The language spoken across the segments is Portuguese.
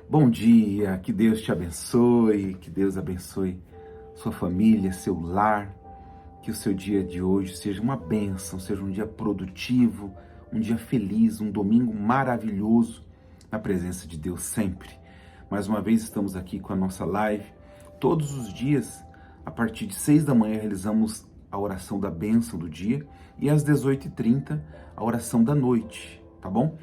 Bom dia, que Deus te abençoe, que Deus abençoe sua família, seu lar, que o seu dia de hoje seja uma bênção, seja um dia produtivo, um dia feliz, um domingo maravilhoso na presença de Deus sempre. Mais uma vez estamos aqui com a nossa live. Todos os dias, a partir de 6 da manhã, realizamos a oração da bênção do dia e às 18h30 a oração da noite, tá bom?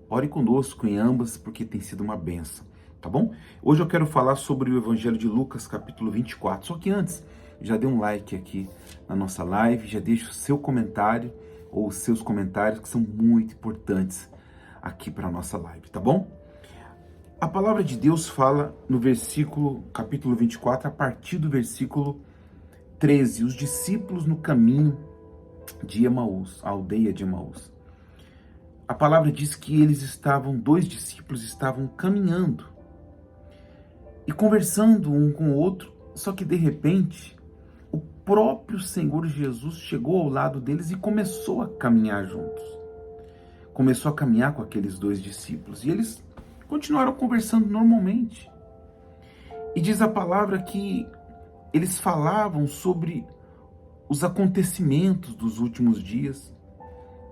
Ore conosco em ambas, porque tem sido uma bênção, tá bom? Hoje eu quero falar sobre o Evangelho de Lucas, capítulo 24. Só que antes, já dê um like aqui na nossa live, já deixe o seu comentário ou os seus comentários, que são muito importantes aqui para a nossa live, tá bom? A palavra de Deus fala no capítulo 24, a partir do versículo 13, os discípulos no caminho de Emaús, a aldeia de Emaús. A palavra diz que dois discípulos estavam caminhando e conversando um com o outro, só que de repente o próprio Senhor Jesus chegou ao lado deles e começou a caminhar juntos. Começou a caminhar com aqueles dois discípulos e eles continuaram conversando normalmente. E diz a palavra que eles falavam sobre os acontecimentos dos últimos dias.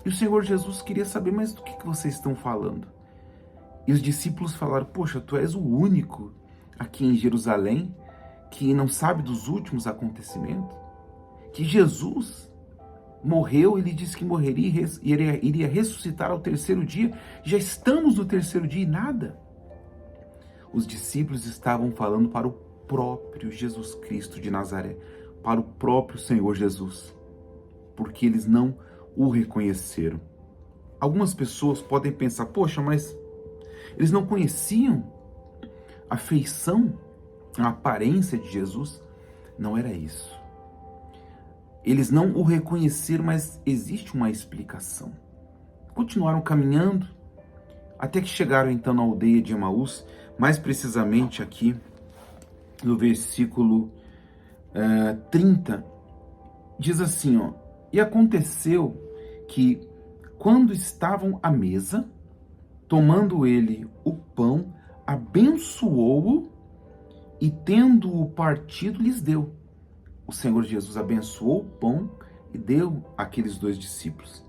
E o Senhor Jesus queria saber, mas do que vocês estão falando? E os discípulos falaram, poxa, tu és o único aqui em Jerusalém que não sabe dos últimos acontecimentos? Que Jesus morreu, ele disse que morreria e iria ressuscitar ao terceiro dia. Já estamos no terceiro dia e nada. Os discípulos estavam falando para o próprio Jesus Cristo de Nazaré, para o próprio Senhor Jesus, porque eles não o reconheceram. Algumas pessoas podem pensar, poxa, mas eles não conheciam a feição, a aparência de Jesus? Não era isso. Eles não o reconheceram, mas existe uma explicação. Continuaram caminhando, até que chegaram então na aldeia de Emaús, mais precisamente aqui no versículo 30, diz assim, ó, e aconteceu que, quando estavam à mesa, tomando ele o pão, abençoou-o e, tendo-o partido, lhes deu. O Senhor Jesus abençoou o pão e deu àqueles dois discípulos.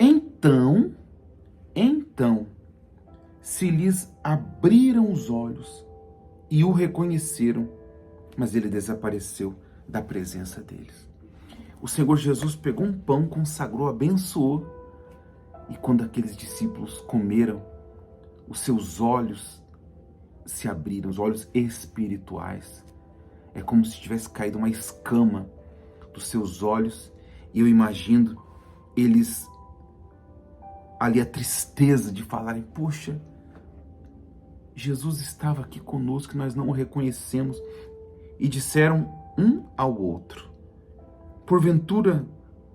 Então, se lhes abriram os olhos e o reconheceram, mas ele desapareceu da presença deles. O Senhor Jesus pegou um pão, consagrou, abençoou, e quando aqueles discípulos comeram, os seus olhos se abriram, os olhos espirituais. É como se tivesse caído uma escama dos seus olhos, e eu imagino eles ali, a tristeza de falarem, poxa, Jesus estava aqui conosco e nós não o reconhecemos, e disseram um ao outro, porventura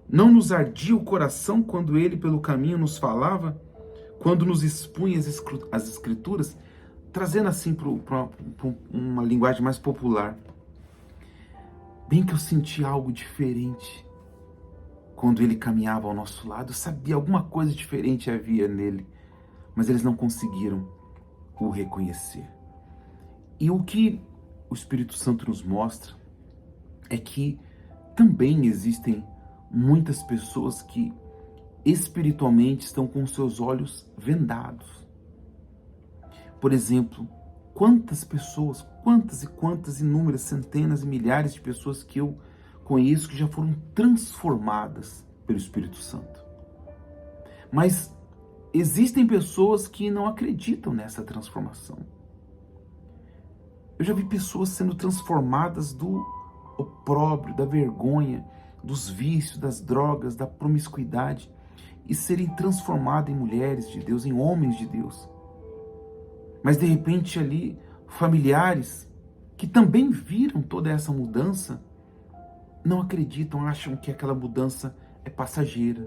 não nos ardia o coração quando ele pelo caminho nos falava, quando nos expunha as escrituras, trazendo assim para uma linguagem mais popular. Bem que eu senti algo diferente quando ele caminhava ao nosso lado. Eu sabia, alguma coisa diferente havia nele, mas eles não conseguiram o reconhecer. E o que o Espírito Santo nos mostra é que também existem muitas pessoas que espiritualmente estão com seus olhos vendados. Por exemplo, quantas e quantas inúmeras, centenas e milhares de pessoas que eu conheço que já foram transformadas pelo Espírito Santo. Mas existem pessoas que não acreditam nessa transformação. Eu já vi pessoas sendo transformadas do opróbrio, da vergonha, dos vícios, das drogas, da promiscuidade, e serem transformadas em mulheres de Deus, em homens de Deus. Mas de repente ali, familiares que também viram toda essa mudança, não acreditam, acham que aquela mudança é passageira.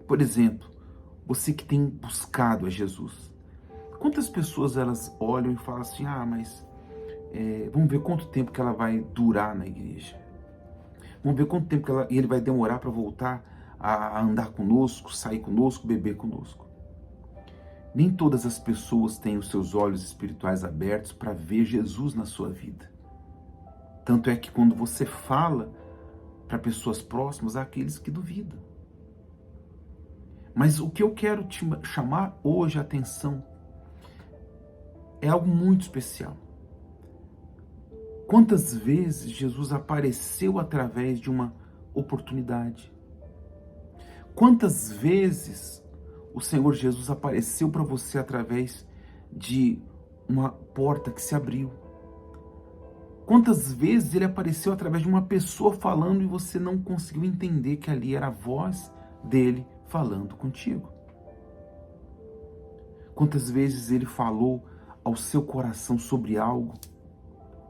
Por exemplo, você que tem buscado a Jesus, quantas pessoas elas olham e falam assim, mas vamos ver quanto tempo que ela vai durar na igreja. Vamos ver quanto tempo que ele vai demorar para voltar a andar conosco, sair conosco, beber conosco. Nem todas as pessoas têm os seus olhos espirituais abertos para ver Jesus na sua vida. Tanto é que quando você fala para pessoas próximas, há aqueles que duvidam. Mas o que eu quero te chamar hoje a atenção é algo muito especial. Quantas vezes Jesus apareceu através de uma oportunidade? Quantas vezes o Senhor Jesus apareceu para você através de uma porta que se abriu? Quantas vezes ele apareceu através de uma pessoa falando e você não conseguiu entender que ali era a voz dele falando contigo? Quantas vezes ele falou ao seu coração sobre algo?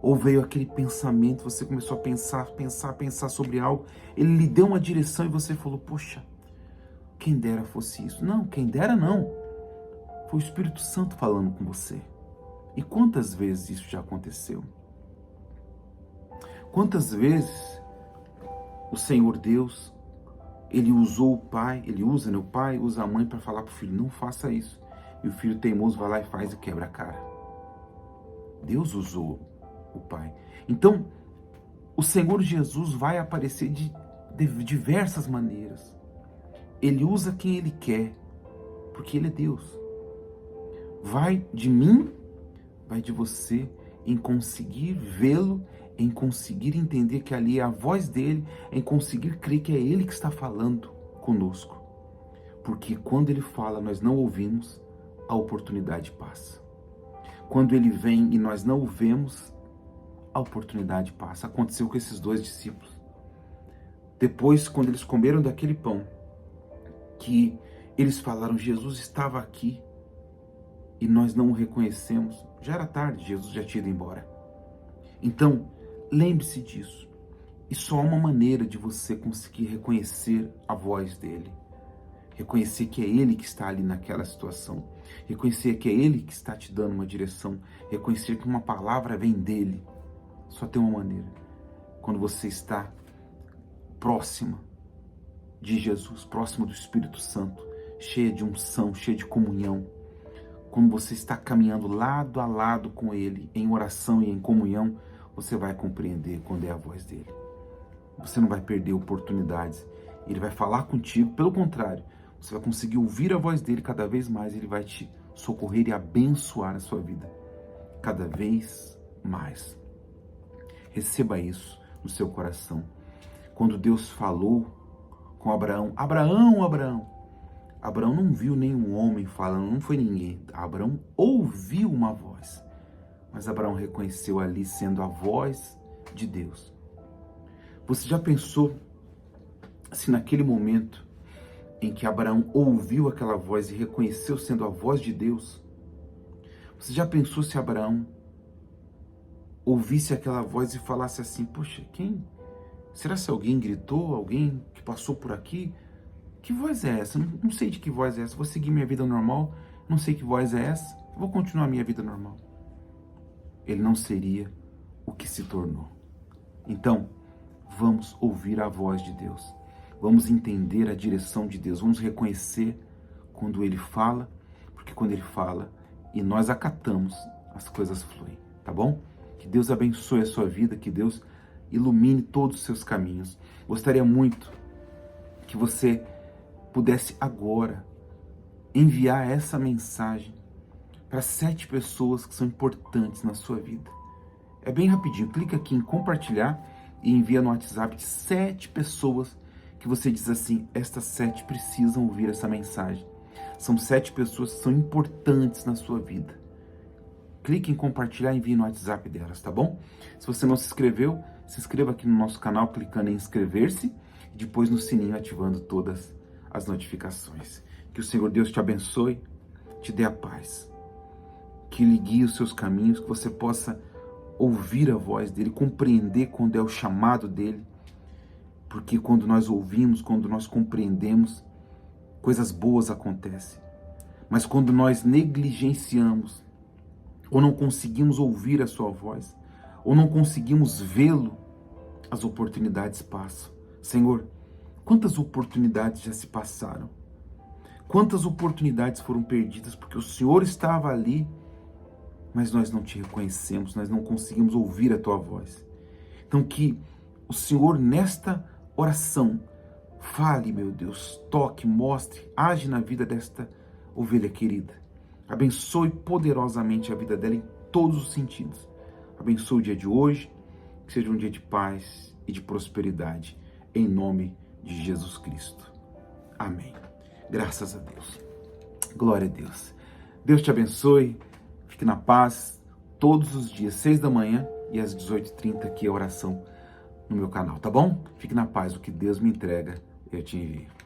Ou veio aquele pensamento, você começou a pensar sobre algo, ele lhe deu uma direção e você falou, poxa, quem dera fosse isso. Não, quem dera não. Foi o Espírito Santo falando com você. E quantas vezes isso já aconteceu? Quantas vezes o Senhor Deus, ele usou o pai, ele usa, né? O pai usa a mãe para falar para o filho, não faça isso. E o filho teimoso vai lá e faz e quebra a cara. Deus usou o pai. Então, o Senhor Jesus vai aparecer de diversas maneiras. Ele usa quem ele quer, porque ele é Deus. Vai de mim, vai de você, em conseguir vê-lo, em conseguir entender que ali é a voz dele, em conseguir crer que é ele que está falando conosco. Porque quando ele fala, nós não ouvimos, a oportunidade passa. Quando ele vem e nós não o vemos, a oportunidade passa. Aconteceu com esses dois discípulos. Depois, quando eles comeram daquele pão, que eles falaram, Jesus estava aqui e nós não o reconhecemos. Já era tarde, Jesus já tinha ido embora. Então, lembre-se disso. E só há uma maneira de você conseguir reconhecer a voz dele. Reconhecer que é ele que está ali naquela situação. Reconhecer que é ele que está te dando uma direção. Reconhecer que uma palavra vem dele. Só tem uma maneira. Quando você está próxima de Jesus, próximo do Espírito Santo, cheia de unção, cheia de comunhão. Quando você está caminhando lado a lado com ele, em oração e em comunhão, você vai compreender quando é a voz dele. Você não vai perder oportunidades. Ele vai falar contigo, pelo contrário, você vai conseguir ouvir a voz dele cada vez mais, ele vai te socorrer e abençoar a sua vida cada vez mais. Receba isso no seu coração. Quando Deus falou com Abraão, Abraão não viu nenhum homem falando, não foi ninguém. Abraão ouviu uma voz, mas Abraão reconheceu ali sendo a voz de Deus. Você já pensou se naquele momento em que Abraão ouviu aquela voz e reconheceu sendo a voz de Deus, você já pensou se Abraão ouvisse aquela voz e falasse assim, poxa, quem? Será se alguém gritou, alguém que passou por aqui? Que voz é essa? Não sei de que voz é essa. Vou seguir minha vida normal. Não sei que voz é essa. Vou continuar minha vida normal. Ele não seria o que se tornou. Então, vamos ouvir a voz de Deus. Vamos entender a direção de Deus. Vamos reconhecer quando Ele fala, porque quando Ele fala e nós acatamos, as coisas fluem. Tá bom? Que Deus abençoe a sua vida, que Deus ilumine todos os seus caminhos. Gostaria muito que você pudesse agora enviar essa mensagem para 7 pessoas que são importantes na sua vida. É bem rapidinho, clica aqui em compartilhar e envia no WhatsApp de 7 pessoas que você diz assim, estas 7 precisam ouvir essa mensagem. São 7 pessoas que são importantes na sua vida. Clique em compartilhar e envie no WhatsApp delas, tá bom? Se você não se inscreveu, se inscreva aqui no nosso canal clicando em inscrever-se e depois no sininho ativando todas as notificações. Que o Senhor Deus te abençoe, te dê a paz. Que Ele guie os seus caminhos, que você possa ouvir a voz dEle, compreender quando é o chamado dEle. Porque quando nós ouvimos, quando nós compreendemos, coisas boas acontecem. Mas quando nós negligenciamos, ou não conseguimos ouvir a sua voz, ou não conseguimos vê-lo, as oportunidades passam. Senhor, quantas oportunidades já se passaram? Quantas oportunidades foram perdidas porque o Senhor estava ali, mas nós não te reconhecemos, nós não conseguimos ouvir a tua voz. Então que o Senhor nesta oração fale, meu Deus, toque, mostre, age na vida desta ovelha querida. Abençoe poderosamente a vida dela em todos os sentidos. Abençoe o dia de hoje, que seja um dia de paz e de prosperidade, em nome de Jesus Cristo. Amém. Graças a Deus. Glória a Deus. Deus te abençoe, fique na paz, todos os dias, 6 da manhã e às 18h30 aqui a oração no meu canal, tá bom? Fique na paz, o que Deus me entrega, eu te envio.